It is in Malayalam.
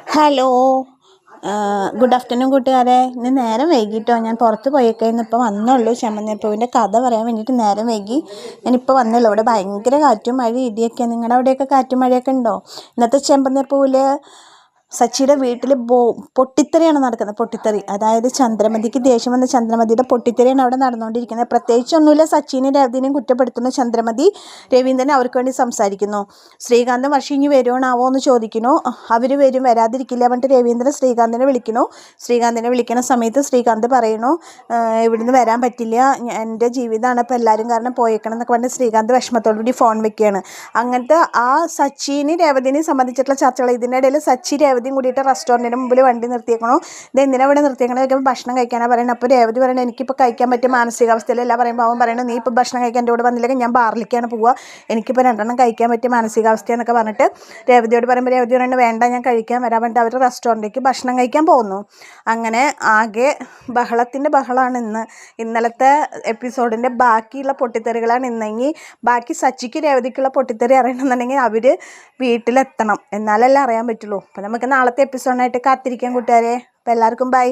ഹലോ. ഗുഡ് ആഫ്റ്റർനൂൺ കൂട്ടുകാരെ. ഇന്ന് നേരം വൈകിട്ടോ, ഞാൻ പുറത്ത് പോയേക്കായിരുന്നു. ഇപ്പോൾ വന്നുള്ളൂ. ചെമ്പനീർപ്പൂവിൻ്റെ കഥ പറയാൻ വേണ്ടിയിട്ട് നേരം വൈകി. ഞാനിപ്പോൾ വന്നുള്ളൂ. ഇവിടെ ഭയങ്കര കാറ്റും മഴ ഇടിയൊക്കെ. നിങ്ങളുടെ അവിടെയൊക്കെ കാറ്റും മഴയൊക്കെ ഉണ്ടോ? ഇന്നത്തെ ചെമ്പനീർപ്പൂവിൽ സച്ചിയുടെ വീട്ടിൽ പൊട്ടിത്തെറിയാണ് നടക്കുന്നത്. പൊട്ടിത്തെറി, അതായത് ചന്ദ്രമതിക്ക് ദേഷ്യം വന്ന ചന്ദ്രമതിയുടെ പൊട്ടിത്തെറിയാണ് അവിടെ നടന്നുകൊണ്ടിരിക്കുന്നത്. പ്രത്യേകിച്ചൊന്നുമില്ല. സച്ചിനെയും രവീന്ദ്രനെയും കുറ്റപ്പെടുത്തുന്നു ചന്ദ്രമതി. രവീന്ദ്രൻ അവർക്ക് വേണ്ടി സംസാരിക്കുന്നു. ശ്രീകാന്തും വർഷം ഇനി വരുവാണാവോ എന്ന് ചോദിക്കുന്നു. അവർ വരും, വരാതിരിക്കില്ല പറഞ്ഞിട്ട് രവീന്ദ്രൻ ശ്രീകാന്തിനെ വിളിക്കുന്നു. ശ്രീകാന്തിനെ വിളിക്കുന്ന സമയത്ത് ശ്രീകാന്ത് പറയുന്നു, ഇവിടുന്ന് വരാൻ പറ്റില്ല, എൻ്റെ ജീവിതമാണ് ഇപ്പോൾ എല്ലാവരും കാരണം പോയേക്കണം എന്നൊക്കെ പറഞ്ഞ് ശ്രീകാന്ത് വിഷമത്തോടുകൂടി ഫോൺ വെക്കുകയാണ്. അങ്ങനത്തെ ആ സച്ചിനെ രേവതിനെ സംബന്ധിച്ചിട്ടുള്ള ചർച്ചകൾ. ഇതിൻ്റെ ഇടയിൽ സച്ചി രേവതിയും കൂടിയിട്ട് റെസ്റ്റോറൻറ്റിന് മുമ്പിൽ വണ്ടി നിർത്തിയേക്കണോ. ഇത് എന്തിനാ ഇവിടെ നിർത്തിയേക്കണോ ചോദിക്കുമ്പോൾ ഭക്ഷണം കഴിക്കാനാണ് പറയുന്നത്. അപ്പോൾ രേവതി പറയുന്നത് എനിക്കിപ്പോൾ കഴിക്കാൻ പറ്റിയ മാനസികാവസ്ഥയിലല്ല. പറയുമ്പോൾ അവൻ പറയുന്നത്, നീ ഇപ്പോൾ ഭക്ഷണം കഴിക്കാൻ എൻ്റെ കൂടെ വന്നില്ലെങ്കിൽ ഞാൻ ബാറിലേക്കാണ് പോവുക, എനിക്കിപ്പോൾ 2 കഴിക്കാൻ പറ്റിയ മാനസികാവസ്ഥ എന്നൊക്കെ പറഞ്ഞിട്ട് രേവതിയോട് പറയുമ്പോൾ രേവതി പറയുന്നത് വേണ്ട, ഞാൻ കഴിക്കാൻ വരാൻ വേണ്ടി അവർ റെസ്റ്റോറൻറ്റിലേക്ക് ഭക്ഷണം കഴിക്കാൻ പോകുന്നു. അങ്ങനെ ആകെ ബഹളത്തിൻ്റെ ബഹളമാണ് ഇന്ന്. ഇന്നലത്തെ എപ്പിസോഡിൻ്റെ ബാക്കിയുള്ള പൊട്ടിത്തെറികളാണ് ഇന്നെങ്കിൽ. ബാക്കി സച്ചിക്ക് രേവതിക്കുള്ള പൊട്ടിത്തെറി അറിയണമെന്നുണ്ടെങ്കിൽ അവർ വീട്ടിലെത്തണം, എന്നാലല്ലേ അറിയാൻ പറ്റുള്ളൂ. അപ്പോൾ നമുക്ക് നാളത്തെ എപ്പിസോഡിനായിട്ട് കാത്തിരിക്കാം കൂട്ടുകാരെ. അപ്പോൾ എല്ലാവർക്കും ബൈ.